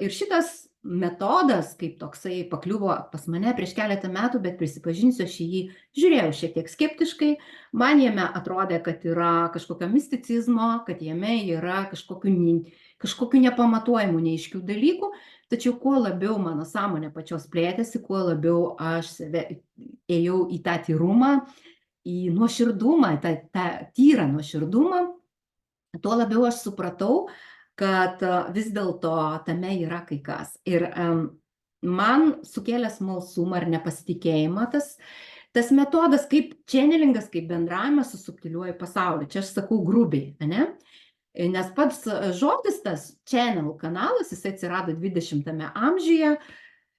šitas metodas, kaip toksai pakliuvo pas mane prieš keletą metų, bet prisipažinsiu, aš jį žiūrėjau šiek tiek skeptiškai. Man jame atrodė, kad yra kažkokio misticizmo, kad jame yra kažkokių nepamatuojamų, neaiškių dalykų, tačiau kuo labiau mano sąmonė pačios plėtėsi, kuo labiau aš save ėjau į tą tyrumą, į nuoširdumą, tą tyrą nuoširdumą, tuo labiau aš supratau, kad vis dėlto tame yra kai kas. Ir man sukėlė smalsumą ir nepasitikėjimą tas metodas kaip čenelingas, kaip bendravimas su subtiliuoju pasauliu. Čia aš sakau grubiai, ne? Nes pats žodis tas channel kanalas, jisai atsirado 20 amžiuje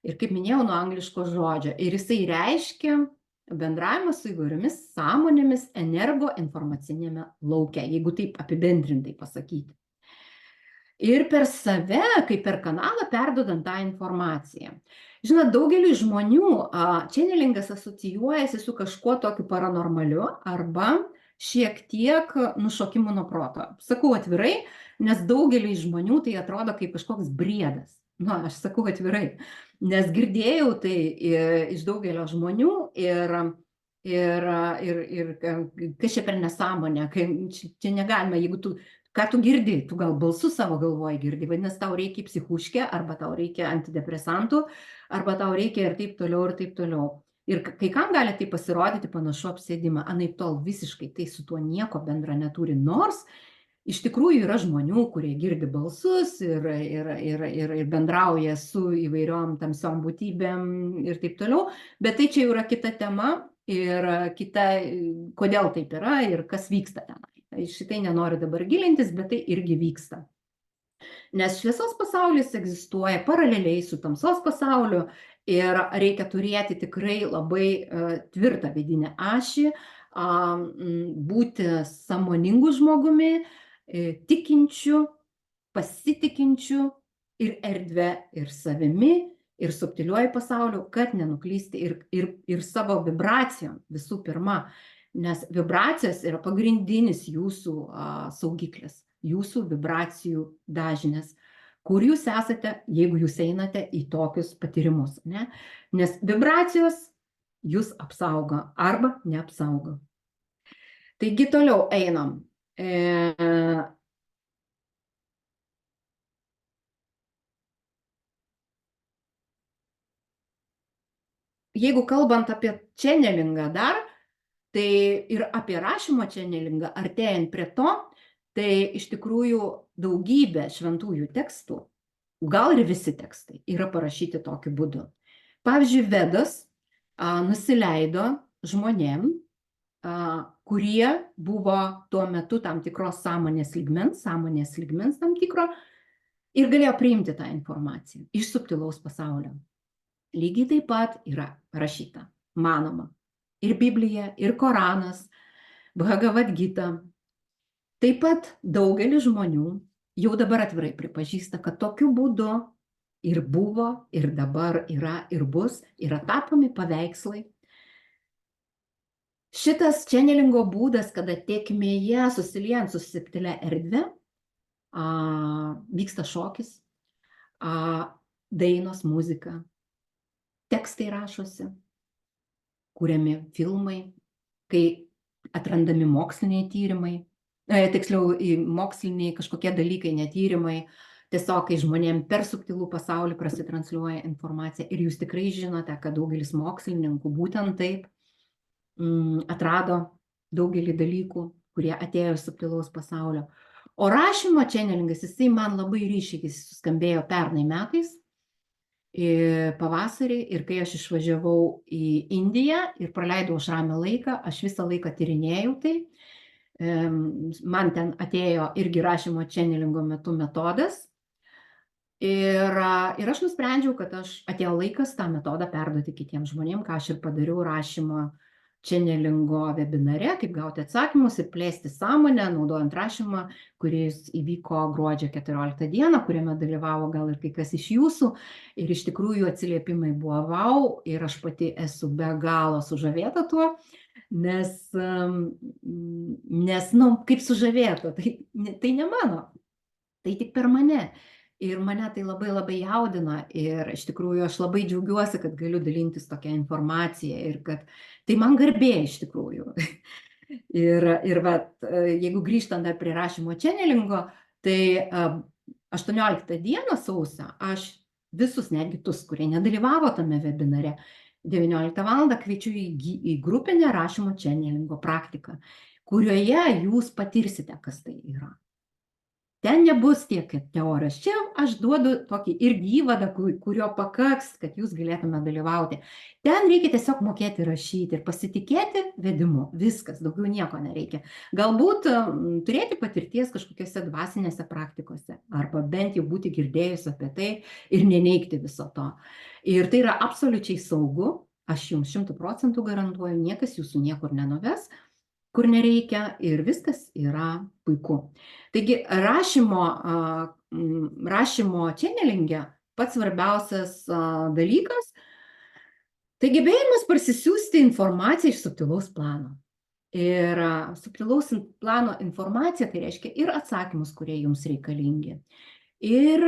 ir kaip minėjau, nuo angliško žodžio. Ir jisai reiškia bendravimą su įvairiomis sąmonėmis energoinformacinėme lauke, jeigu taip apibendrintai pasakyti. Ir per save, kaip per kanalą, perduodant tą informaciją. Žinot, daugeliui žmonių čenelingas asocijuojasi su kažkuo tokiu paranormaliu arba šiek tiek nušokimu nuo proto. Sakau atvirai, nes daugeliui žmonių tai atrodo kaip kažkoks briedas. Na, aš sakau atvirai, nes girdėjau tai iš daugelio žmonių ir kas čia per nesąmonę, čia negalima, jeigu ką tu girdi, tu gal balsu savo galvoje girdi, vadinasi, tau reikia psichuškė, arba tau reikia antidepresantų, arba tau reikia ir taip toliau, ir taip toliau. Ir kai kam gali tai pasirodyti panašu apsėdimą, anaiptol visiškai tai su tuo nieko bendra neturi, nors iš tikrųjų yra žmonių, kurie girdi balsus ir bendrauja su įvairiom tamsiom būtybėm ir taip toliau, bet tai čia yra kita tema ir kita, kodėl taip yra ir kas vyksta tenai. Šitai nenoriu dabar gilintis, bet tai irgi vyksta. Nes šviesos pasaulis egzistuoja paraleliai su tamsos pasauliu ir reikia turėti tikrai labai tvirtą vidinę ašį, būti sąmoningu žmogumi, tikinčiu, pasitikinčiu ir erdve, ir savimi, ir subtiliuoju pasauliu, kad nenuklysti ir savo vibracijom visų pirma, nes vibracijos yra pagrindinis jūsų saugiklis, jūsų vibracijų dažnis, kur jūs esate, jeigu jūs einate į tokius patyrimus, ne? Nes vibracijos jūs apsaugo arba neapsaugo. Taigi toliau einam. Jeigu kalbant apie čenelingą dar, tai ir apie rašymo čenelingą, artėjant prie to, tai iš tikrųjų daugybė šventųjų tekstų, gal ir visi tekstai, yra parašyti tokiu būdu. Pavyzdžiui, Vedas nusileido žmonėm, kurie buvo tuo metu tam tikros sąmonės lygmens tam tikro, ir galėjo priimti tą informaciją iš subtilaus pasaulio. Lygiai taip pat yra rašyta, manoma, ir Biblija, ir Koranas, Bhagavad Gita. Taip pat daugelis žmonių jau dabar atvirai pripažįsta, kad tokiu būdu ir buvo, ir dabar yra, ir bus, yra tapomi paveikslai. Šitas čenelingo būdas, kada tėkmėje susiliejant su subtilia erdve, vyksta šokis, dainos, muzika, tekstai rašosi, kuriami filmai, kai atrandami moksliniai tyrimai, tiksliau moksliniai kažkokie dalykai, netyrimai, tiesiog kai žmonėm per subtilų pasaulį prasitransliuoja informacija. Ir jūs tikrai žinote, kad daugelis mokslininkų būtent taip atrado daugelį dalykų, kurie atėjo iš subtilaus pasaulio. O rašymo čenelingas, jisai man labai ryškiai suskambėjo pernai metais, pavasarį, ir kai aš išvažiavau į Indiją ir praleidau ramią laiką, aš visą laiką tyrinėjau tai. Man ten atėjo irgi rašymo čenelingo metu metodas. Ir aš nusprendžiau, kad atėjo laikas tą metodą perduoti kitiems žmonėms, ką aš ir padariau rašymo čenelingo webinare, kaip gauti atsakymus ir plėsti sąmonę, naudojant rašymą, kuris įvyko gruodžio 14 dieną, kuriame dalyvavo gal ir kai kas iš jūsų. Ir iš tikrųjų atsiliepimai buvo vau, ir aš pati esu be galo sužavėta tuo, nes kaip sužavėta, tai ne mano, tai tik per mane. Ir mane tai labai labai jaudina, ir iš tikrųjų aš labai džiaugiuosi, kad galiu dalintis tokią informaciją ir kad tai man garbė iš tikrųjų. Ir jeigu grįžtant dar prie rašymo čenelingo, tai 18 dieną sausio aš visus, netgi tus, kurie nedalyvavo tame webinare, 19 val. Kviečiu į grupinę rašymo čenelingo praktiką, kurioje jūs patirsite, kas tai yra. Ten nebus tiek teorijos. Čia aš duodu tokį irgi įvadą, kurio pakaks, kad jūs galėtume dalyvauti. Ten reikia tiesiog mokėti rašyti ir pasitikėti vedimu. Viskas, daugiau nieko nereikia. Galbūt turėti patirties kažkokiose dvasinėse praktikose, arba bent jau būti girdėjus apie tai ir neneigti viso to. Ir tai yra absoliučiai saugu. Aš jums 100% garantuoju, niekas jūsų niekur nenuves, kur nereikia, ir viskas yra puiku. Taigi rašymo čenelinge pats svarbiausias dalykas - tai gebėjimas parsisiųsti informaciją iš subtilaus plano. Ir subtilaus plano informacija tai reiškia ir atsakymus, kurie jums reikalingi. Ir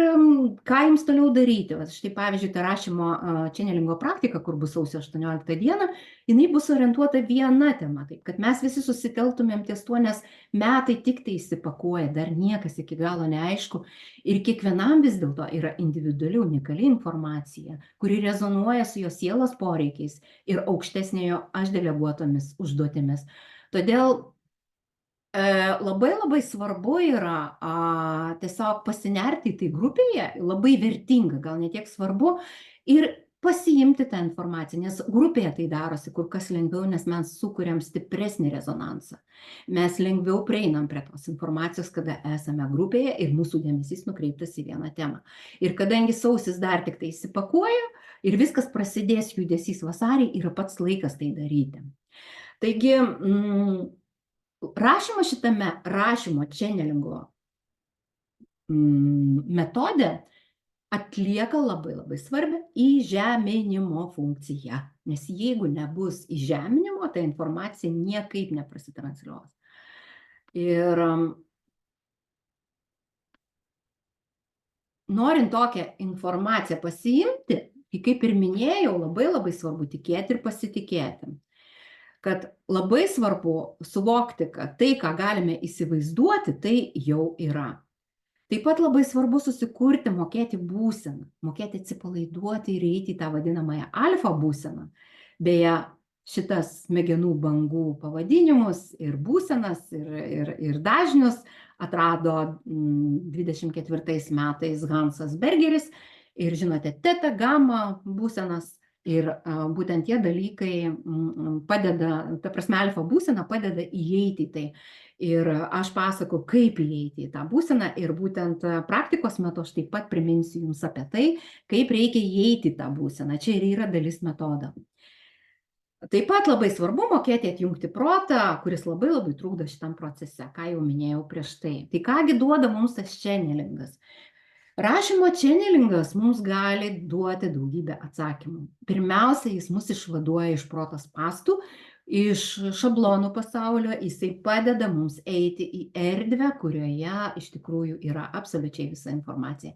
ką jums toliau daryti. Štai pavyzdžiui, ta rašymo čenelingo praktika, kur bus sausio 18 dieną, jinai bus orientuota viena tema, taip kad mes visi susitelktumėm ties tuo, nes metai tik tai įsipakuoja, dar niekas iki galo neaišku, ir kiekvienam vis dėlto yra individuali, unikali informacija, kuri rezonuoja su jo sielos poreikiais ir aukštesniojo aš deleguotomis užduotimis. Todėl labai labai svarbu yra tiesiog pasinerti į tai grupėje, labai vertinga, gal ne tiek svarbu, ir pasiimti tą informaciją, nes grupėje tai darosi kur kas lengviau, nes mes sukuriam stipresnį rezonansą. Mes lengviau prieinam prie tos informacijos, kada esame grupėje ir mūsų dėmesys nukreiptas į vieną temą. Ir kadangi sausis dar tik tai įsipakuoja ir viskas prasidės, judesys vasarį, yra pats laikas tai daryti. Taigi, rašymas šitame rašymo čenelingo metode atlieka labai svarbią įžeminimo funkciją. Nes jeigu nebus įžeminimo, ta informacija niekaip neprasitransliuos. Ir norint tokią informaciją pasiimti, tai kaip ir minėjau, labai svarbu tikėti ir pasitikėti. Kad labai svarbu suvokti, kad tai, ką galime įsivaizduoti, tai jau yra. Taip pat labai svarbu susikurti, mokėti būseną, mokėti atsipalaiduoti ir eiti į tą vadinamąją alfa būseną. Beje, šitas smegenų bangų pavadinimus ir būsenas ir dažnius atrado 24 metais Hansas Bergeris ir žinote, teta, gama būsenas. Ir būtent tie dalykai padeda, ta prasme, alfa būsena padeda įeiti į tai. Ir aš pasakau, kaip įeiti į tą būseną ir būtent praktikos metu aš taip pat priminsiu jums apie tai, kaip reikia įeiti į tą būseną. Čia ir yra dalis metodo. Taip pat labai svarbu mokėti atjungti protą, kuris labai trukdo šitam procese, ką jau minėjau prieš tai. Tai kągi duoda mums tas čenelingas? Rašymo čenelingas mums gali duoti daugybę atsakymų. Pirmiausia, jis mus išvaduoja iš proto spąstų, iš šablonų pasaulio, jisai padeda mums eiti į erdvę, kurioje iš tikrųjų yra absoliučiai visa informacija.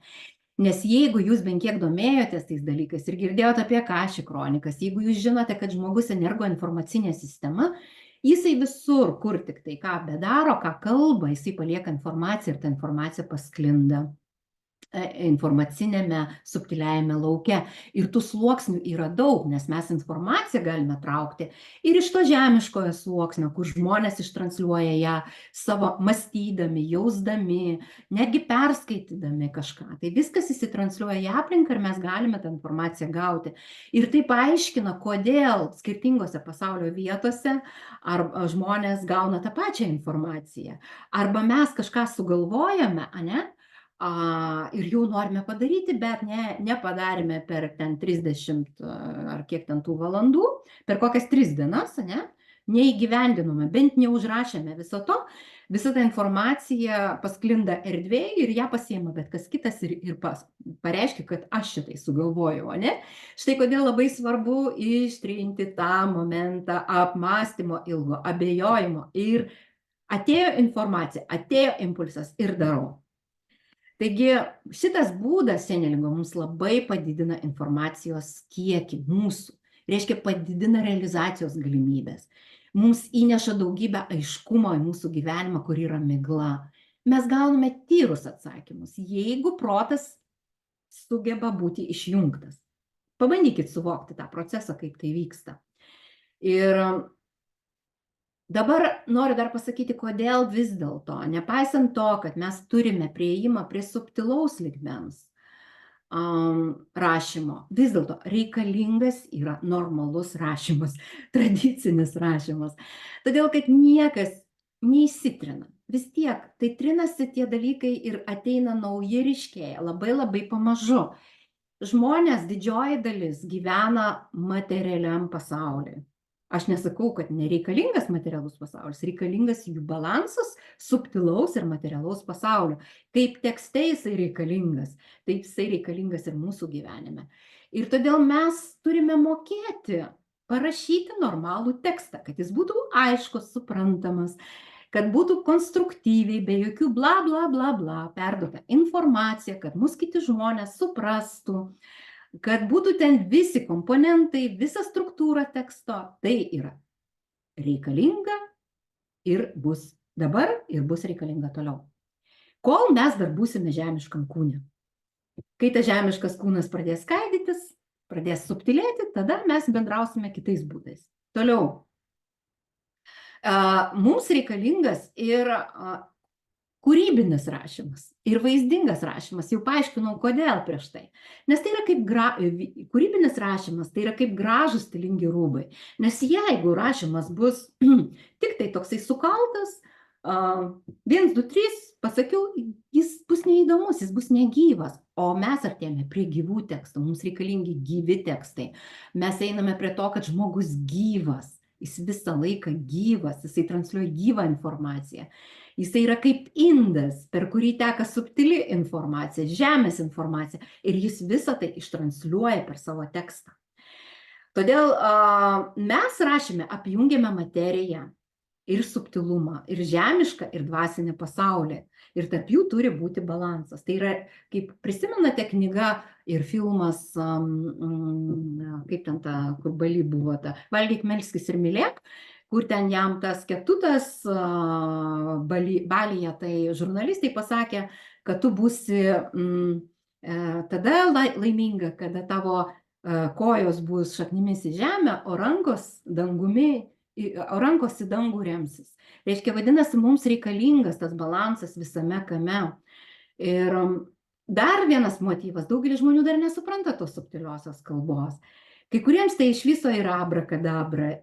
Nes jeigu jūs bent kiek domėjotės tais dalykais ir girdėjote apie Akaši kronikas, jeigu jūs žinote, kad žmogus energoinformacinė sistema, jisai visur, kur tik tai ką bedaro, ką kalba, jisai palieka informaciją ir ta informacija pasklinda informacinėme subtiliajame lauke. Ir tų sluoksnių yra daug, nes mes informaciją galime traukti ir iš to žemiškojo sluoksnio, kur žmonės ištransliuoja ją savo mąstydami, jausdami, netgi perskaitydami kažką. Tai viskas įsitransliuoja į aplinką ir mes galime tą informaciją gauti. Ir tai paaiškina, kodėl skirtingose pasaulio vietose arba žmonės gauna tą pačią informaciją. Arba mes kažką sugalvojame, ane? Ir jau norime padaryti, bet nepadarėme per ten 30 ar kiek ten tų valandų, per kokias 3 dienas, neįgyvendinome, bent neužrašėme viso to, visa ta informacija pasklinda erdvėje ir ją pasiima bet kas kitas ir pareiškia, kad aš šitai sugalvojau, ne? Štai kodėl labai svarbu ištrinti tą momentą apmąstymo ilgo, abejojimo ir atėjo informacija, atėjo impulsas ir darau. Taigi šitas būdas čenelingo mums labai padidina informacijos kiekį mūsų, reiškia padidina realizacijos galimybės, mums įneša daugybę aiškumo į mūsų gyvenimą, kur yra migla. Mes gauname tyrus atsakymus, jeigu protas sugeba būti išjungtas. Pabandykit suvokti tą procesą, kaip tai vyksta. Ir dabar noriu dar pasakyti, kodėl vis dėlto, nepaisant to, kad mes turime prieimą prie subtilaus lygmens rašymo, vis dėlto reikalingas yra normalus rašymas, tradicinis rašymas. Todėl, kad niekas neįsitrina. Vis tiek, tai trinasi tie dalykai ir ateina nauji ryškėja, labai pamažu. Žmonės, didžioji dalis, gyvena materialiam pasauliui. Aš nesakau, kad nereikalingas materialus pasaulis, reikalingas jų balansas subtilaus ir materialaus pasaulio. Kaip tekste jisai reikalingas, taip jisai reikalingas ir mūsų gyvenime. Ir todėl mes turime mokėti parašyti normalų tekstą, kad jis būtų aiškus, suprantamas, kad būtų konstruktyviai, be jokių bla perduota informacija, kad mus kiti žmonės suprastų, kad būtų ten visi komponentai, visa struktūra teksto, tai yra reikalinga ir bus dabar ir bus reikalinga toliau. Kol mes dar būsime žemiškam kūne. Kai tas žemiškas kūnas pradės skaidytis, pradės subtilėti, tada mes bendrausime kitais būdais. Toliau. Mums reikalingas ir kūrybinis rašymas ir vaizdingas rašymas, jau paaiškinau, kodėl prieš tai. Nes tai yra kaip kūrybinis rašymas, tai yra kaip gražus stilingi rūbai. Nes jeigu rašymas bus tik tai toksai sukaltas, 1, 2, 3, pasakiau, jis bus neįdomus, jis bus negyvas. O mes artėjame prie gyvų tekstų, mums reikalingi gyvi tekstai. Mes einame prie to, kad žmogus gyvas. jis visą laiką gyvas, jisai transliuoja gyvą informaciją. Jisai yra kaip indas, per kurį teka subtili informacija, žemės informacija ir jis visą tai ištransliuoja per savo tekstą. Todėl mes rašyme apjungiame materiją ir subtilumą, ir žemišką, ir dvasinį pasaulį. Ir tarp jų turi būti balansas. Tai yra, kaip prisimenate, knyga ir filmas, kaip ten ta, kur Bali buvo ta, Valgyk, melskis ir mylėk, kur ten jam tas ketutas Balyje, tai žurnalistai pasakė, kad tu būsi tada laiminga, kada tavo kojos bus šaknimis į žemę, o rankos į dangų remsis. Reiškia, vadinasi, mums reikalingas tas balansas visame kame. Ir dar vienas motyvas, daugelis žmonių dar nesupranta tos subtiliosios kalbos. Kai kuriems tai iš viso yra abrakadabra,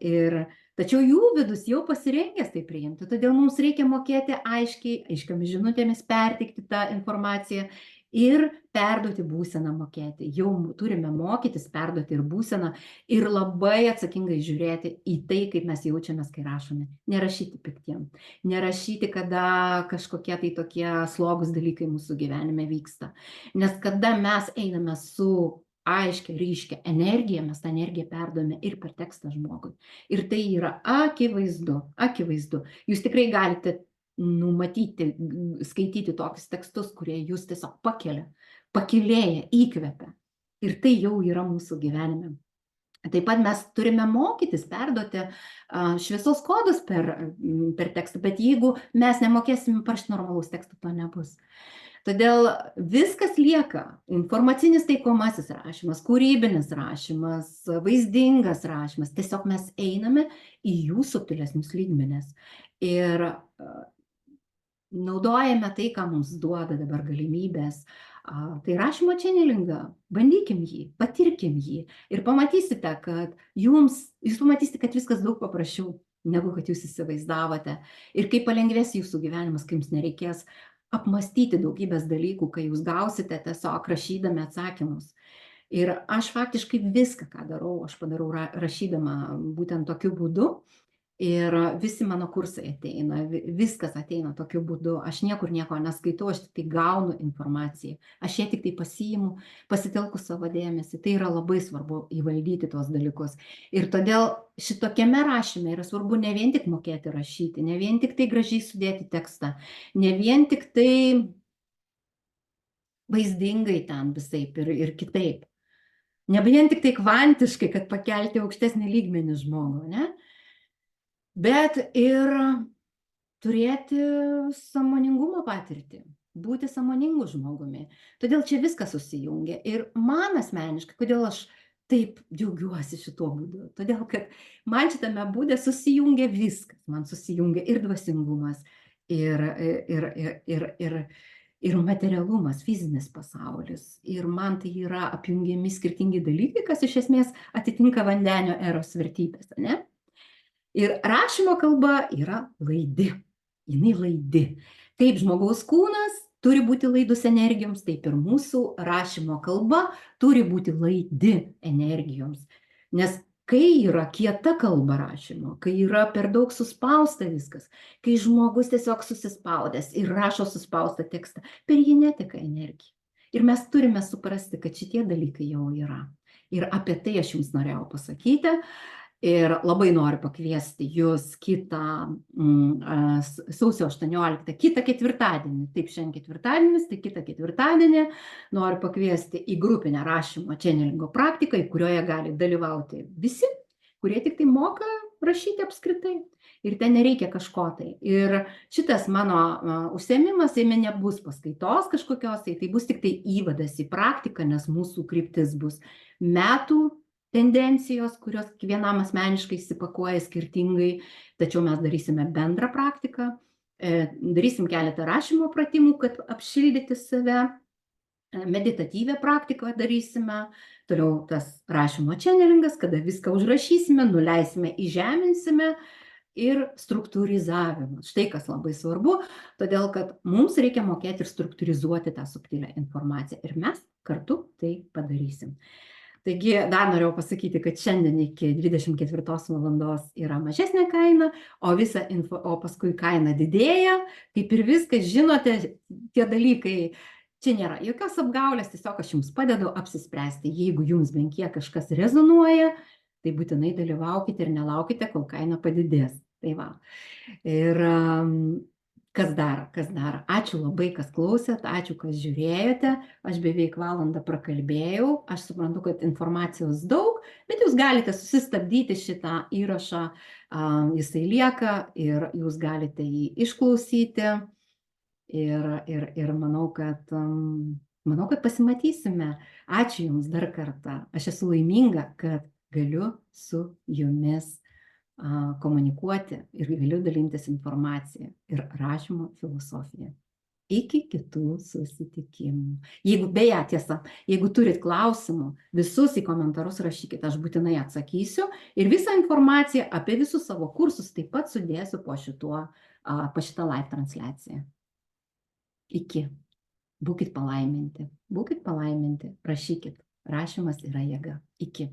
tačiau jų vidus jau pasirengęs tai priimti, todėl mums reikia mokėti aiškiamis žinutėmis perteikti tą informaciją ir perduoti būseną mokėti. Jau turime mokytis perduoti ir būseną ir labai atsakingai žiūrėti į tai, kaip mes jaučiamės, kai rašome. Nerašyti piktiem, nerašyti, kada kažkokie tai tokie slogus dalykai mūsų gyvenime vyksta. Nes kada mes einame su aiškia, ryškia energija, mes tą energiją perduome ir per tekstą žmogui. Ir tai yra akivaizdu. Jūs tikrai galite numatyti, skaityti tokius tekstus, kurie jūs tiesiog pakilėja, įkvepia. Ir tai jau yra mūsų gyvenime. Taip pat mes turime mokytis perduoti šviesos kodus per tekstą, bet jeigu mes nemokėsime parašyti normalaus teksto, to nebus. Todėl viskas lieka. Informacinis taikomasis rašymas, kūrybinis rašymas, vaizdingas rašymas. Tiesiog mes einame į jų subtilesnius lygmenis. Ir naudojame tai, ką mums duoda dabar galimybės. Tai rašymo čenelingą, bandykim jį, patirkim jį ir pamatysite, kad jūs pamatysite, kad viskas daug paprasčiau, negu kad jūs įsivaizdavote. Ir kaip palengvės jūsų gyvenimas, kai jums nereikės apmastyti daugybės dalykų, kai jūs gausite tiesiog rašydami atsakymus. Ir aš faktiškai viską, ką darau, aš padarau rašydama būtent tokiu būdu. Ir visi mano kursai ateina, viskas ateina tokiu būdu. Aš niekur nieko neskaitau, aš tik tai gaunu informaciją. Aš ją tik tai pasiimu, pasitelku savo dėmesį. Tai yra labai svarbu įvaldyti tuos dalykus. Ir todėl šitokiame rašyme yra svarbu ne vien tik mokėti rašyti, ne vien tik tai gražiai sudėti tekstą, ne vien tik tai vaizdingai ten visaip ir kitaip. Ne vien tik tai kvantiškai, kad pakelti aukštesnį lygmenį žmogų, ne? Bet ir turėti sąmoningumo patirtį, būti sąmoningu žmogumi. Todėl čia viskas susijungia. Ir man asmeniškai, kodėl aš taip džiaugiuosi šituo būdu? Todėl, kad man šitame būde susijungia viskas. Man susijungia ir dvasingumas, ir materialumas, fizinis pasaulis. Ir man tai yra apjungiami skirtingi dalykai, kas iš esmės atitinka vandenio eros vertybės, ne? Ir rašymo kalba yra laidi. Jinai laidi. Kaip žmogaus kūnas turi būti laidus energijoms, taip ir mūsų rašymo kalba turi būti laidi energijoms. Nes kai yra kieta kalba rašymo, kai yra per daug suspausta viskas, kai žmogus tiesiog susispaudęs ir rašo suspaustą tekstą, per jį neteka energija. Ir mes turime suprasti, kad šitie dalykai jau yra. Ir apie tai aš jums norėjau pasakyti. Ir labai noriu pakviesti jūs kitą sausio 18, kitą ketvirtadienį. Taip, šiandien ketvirtadienis, tai kitą ketvirtadienį noriu pakviesti į grupinę rašymo čenelingo praktiką, kurioje gali dalyvauti visi, kurie tik tai moka rašyti apskritai. Ir ten nereikia kažko tai. Ir šitas mano užsiėmimas, jame nebus paskaitos kažkokios, tai bus tik tai įvadas į praktiką, nes mūsų kryptis bus metų tendencijos, kurios kiekvienam asmeniškai įsipakuoja skirtingai, tačiau mes darysime bendrą praktiką, darysim keletą rašymo pratimų, kad apšildyti save, meditatyvę praktiką darysime, toliau tas rašymo čenelingas, kada viską užrašysime, nuleisime, įžeminsime ir struktūrizavimas. Štai kas labai svarbu, todėl kad mums reikia mokėti ir struktūrizuoti tą subtilę informaciją ir mes kartu tai padarysim. Taigi dar norėjau pasakyti, kad šiandien iki 24 valandos yra mažesnė kaina, o paskui kaina didėja. Kaip ir viskas, žinote, tie dalykai, čia nėra jokios apgaulės, tiesiog aš jums padedu apsispręsti. Jeigu jums bent kiek kažkas rezonuoja, tai būtinai dalyvaukite ir nelaukite, kol kaina padidės. Tai va. Ir kas dar? Ačiū labai, kas klausėt, ačiū, kas žiūrėjote. Aš beveik valandą prakalbėjau. Aš suprantu, kad informacijos daug, bet jūs galite susistabdyti šitą įrašą. Jisai lieka ir jūs galite jį išklausyti. Ir manau, kad pasimatysime. Ačiū Jums dar kartą. Aš esu laiminga, kad galiu su Jumis komunikuoti ir galiu dalintis informaciją ir rašymo filosofiją. Iki kitų susitikimų. Beje, tiesa, jeigu turit klausimų, visus į komentarus rašykite, aš būtinai atsakysiu ir visą informaciją apie visus savo kursus taip pat sudėsiu po šitą live transliaciją. Iki. Būkit palaiminti, rašykit. Rašymas yra jėga. Iki.